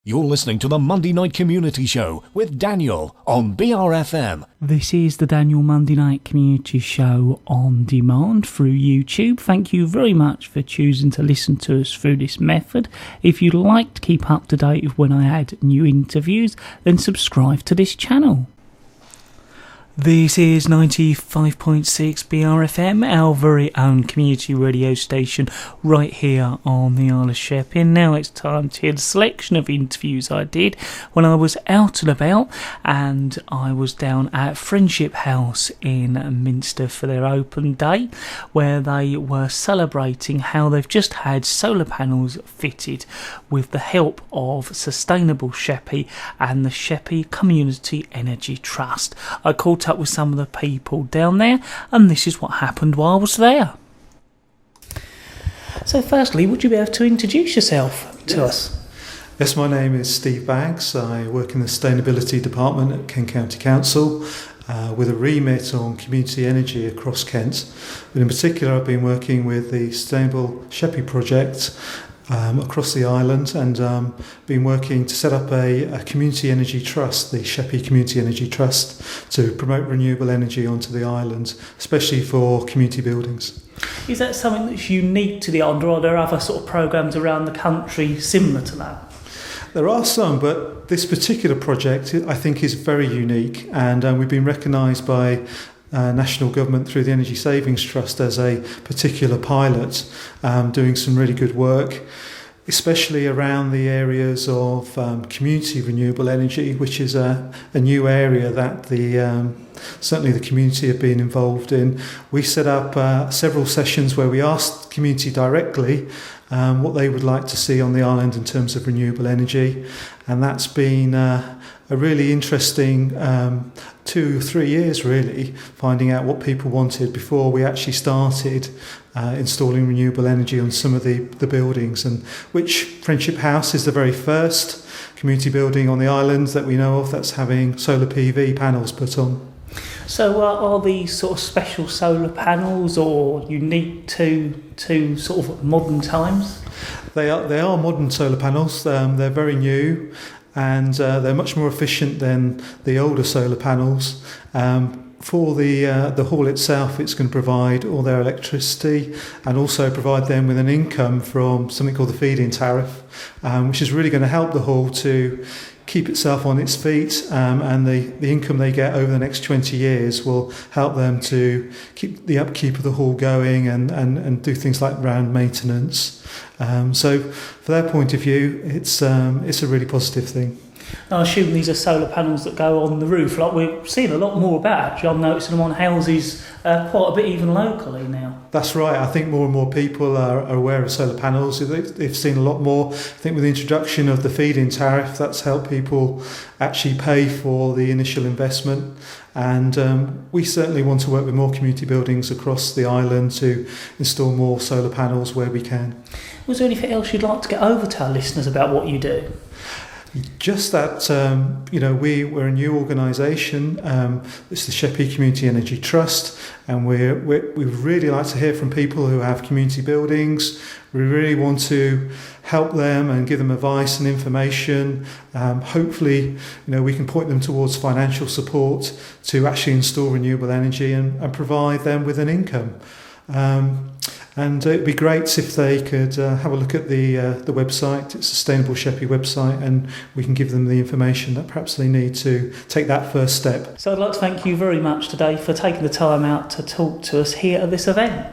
You're listening to the Monday Night Community Show with Daniel on BRFM. This is the Daniel Monday Night Community Show on demand through YouTube. Thank you very much for choosing to listen to us through this method. If you'd like to keep up to date with when I add new interviews, then subscribe to this channel. This is 95.6 BRFM, our very own community radio station right here on the Isle of Sheppey. And now it's time to hear the selection of interviews I did when I was out and about, and I was down at Friendship House in Minster for their open day, where they were celebrating how they've just had solar panels fitted with the help of Sustainable Sheppey and the Sheppey Community Energy Trust. I caught up with some of the people down there, and this is what happened while I was there. So firstly, would you be able to introduce yourself to us? Yes, my name is Steve Baggs. I work in the Sustainability Department at Kent County Council with a remit on community energy across Kent. But in particular, I've been working with the Sustainable Sheppey project across the island, and been working to set up a community energy trust, the Sheppey Community Energy Trust, to promote renewable energy onto the island, especially for community buildings. Is that something that's unique to the island, or are there other sort of programmes around the country similar to that? There are some, but this particular project I think is very unique, and we've been recognised by national government through the Energy Savings Trust as a particular pilot, doing some really good work, especially around the areas of community renewable energy, which is a new area that certainly the community have been involved in. We set up several sessions where we asked the community directly what they would like to see on the island in terms of renewable energy, and that's been a really interesting 2-3 years, really, finding out what people wanted before we actually started installing renewable energy on some of the buildings, and which Friendship House is the very first community building on the island that we know of that's having solar PV panels put on. So are these sort of special solar panels or unique to sort of modern times? They are modern solar panels. They're very new, and they're much more efficient than the older solar panels. For the hall itself, it's going to provide all their electricity and also provide them with an income from something called the feed-in tariff, which is really going to help the hall to keep itself on its feet, and the income they get over the next 20 years will help them to keep the upkeep of the hall going and do things like round maintenance. So from their point of view, it's a really positive thing. I assume these are solar panels that go on the roof, like we're seeing a lot more about. Actually, I'm noticing them on houses quite a bit, even locally now. That's right. I think more and more people are aware of solar panels. They've seen a lot more. I think with the introduction of the feed-in tariff, that's helped people actually pay for the initial investment. And we certainly want to work with more community buildings across the island to install more solar panels where we can. Was there anything else you'd like to get over to our listeners about what you do? Just that, we're a new organisation. It's the Sheppey Community Energy Trust, and we really like to hear from people who have community buildings. We really want to help them and give them advice and information. Hopefully, we can point them towards financial support to actually install renewable energy and provide them with an income. And it'd be great if they could have a look at the website. It's Sustainable Sheppey website, and we can give them the information that perhaps they need to take that first step. So I'd like to thank you very much today for taking the time out to talk to us here at this event.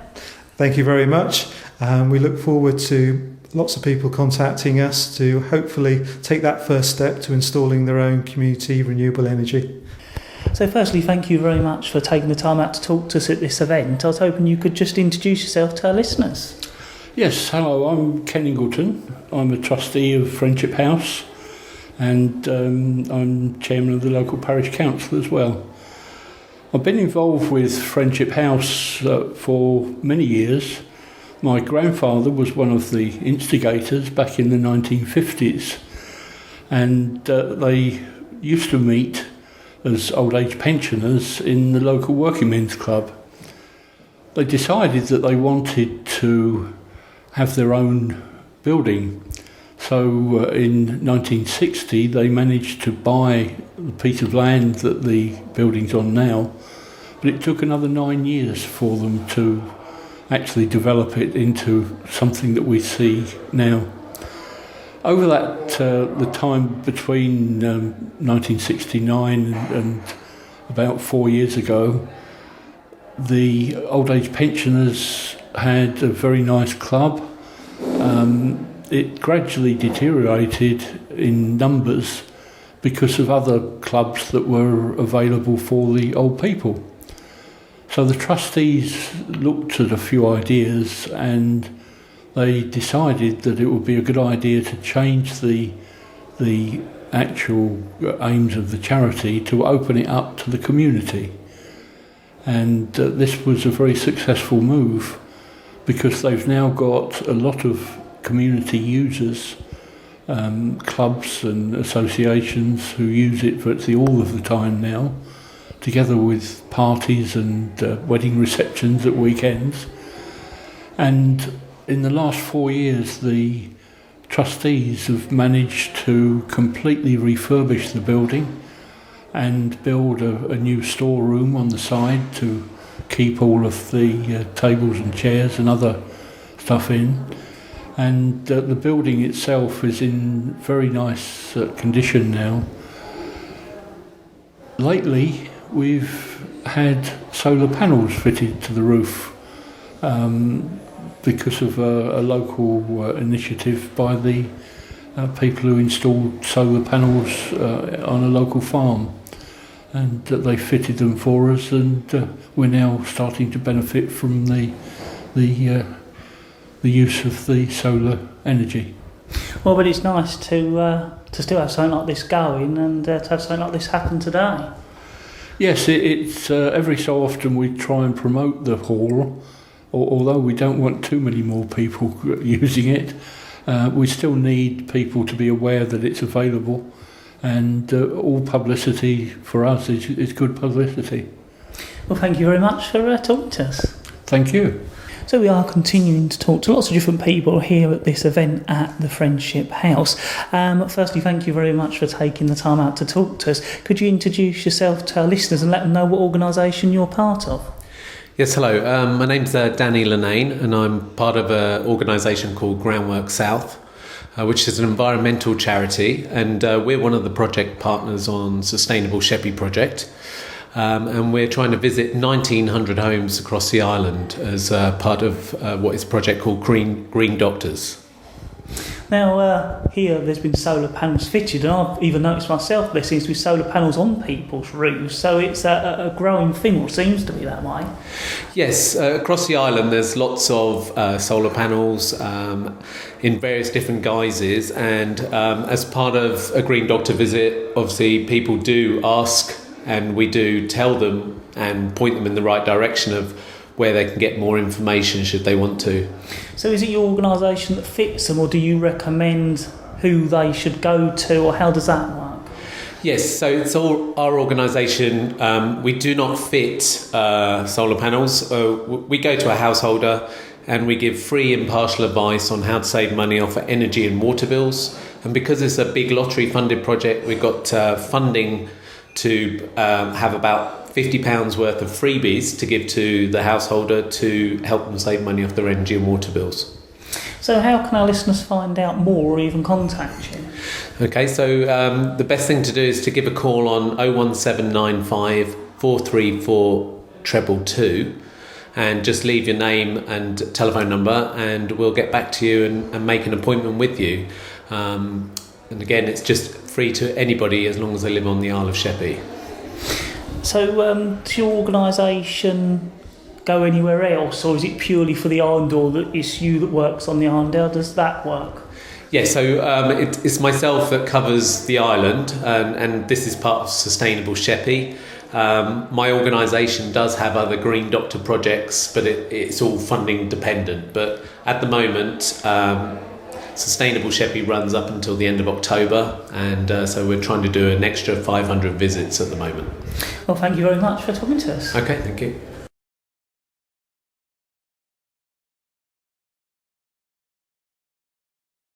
Thank you very much. We look forward to lots of people contacting us to hopefully take that first step to installing their own community renewable energy. So firstly, thank you very much for taking the time out to talk to us at this event. I was hoping you could just introduce yourself to our listeners. Yes, hello, I'm Ken Ingleton. I'm a trustee of Friendship House, and I'm chairman of the local parish council as well. I've been involved with Friendship House for many years. My grandfather was one of the instigators back in the 1950s, and they used to meet as old age pensioners in the local working men's club. They decided that they wanted to have their own building, So in 1960 they managed to buy the piece of land that the building's on now, but it took another 9 years for them to actually develop it into something that we see now. Over that the time between 1969 and about 4 years ago, the old age pensioners had a very nice club. It gradually deteriorated in numbers because of other clubs that were available for the old people. So the trustees looked at a few ideas and they decided that it would be a good idea to change the actual aims of the charity to open it up to the community. And this was a very successful move because they've now got a lot of community users, clubs and associations who use it virtually all of the time now, together with parties and wedding receptions at weekends. And in the last 4 years, the trustees have managed to completely refurbish the building and build a new storeroom on the side to keep all of the tables and chairs and other stuff in. And the building itself is in very nice condition now. Lately, we've had solar panels fitted to the roof because of a local initiative by the people who installed solar panels on a local farm. And they fitted them for us, and we're now starting to benefit from the use of the solar energy. Well, but it's nice to still have something like this going and to have something like this happen today. Yes, it's every so often we try and promote the hall, although we don't want too many more people using it. We still need people to be aware that it's available, and all publicity for us is good publicity. Well, thank you very much for talking to us. Thank you. So we are continuing to talk to lots of different people here at this event at the Friendship House. Firstly, thank you very much for taking the time out to talk to us. Could you introduce yourself to our listeners and let them know what organisation you're part of? Yes, hello. My name's Daniel M N, and I'm part of an organisation called Groundwork South, which is an environmental charity, and we're one of the project partners on Sustainable Sheppey project. And we're trying to visit 1,900 homes across the island as part of what is a project called Green Doctors. Now, here there's been solar panels fitted, and I've even noticed myself there seems to be solar panels on people's roofs, so it's a growing thing, or seems to be that way. Yes, across the island there's lots of solar panels in various different guises, and as part of a Green Doctor visit, obviously people do ask, and we do tell them and point them in the right direction of where they can get more information should they want to. So is it your organisation that fits them, or do you recommend who they should go to, or how does that work? Yes, so it's all our organisation. We do not fit solar panels. We go to a householder and we give free impartial advice on how to save money off energy and water bills. And because it's a big lottery funded project, we've got funding to have about £50 worth of freebies to give to the householder to help them save money off their energy and water bills. So how can our listeners find out more or even contact you? Okay, so the best thing to do is to give a call on 01795 434 222 and just leave your name and telephone number, and we'll get back to you and make an appointment with you. And again, it's just free to anybody as long as they live on the Isle of Sheppey. So does your organisation go anywhere else, or is it purely for the island, or that it's you that works on the island? How does that work? Yeah, so it's myself that covers the island, and this is part of Sustainable Sheppey. My organisation does have other Green Doctor projects, but it's all funding dependent. But at the moment, Sustainable Sheppey runs up until the end of October, and so we're trying to do an extra 500 visits at the moment. Well, thank you very much for talking to us. Okay, thank you.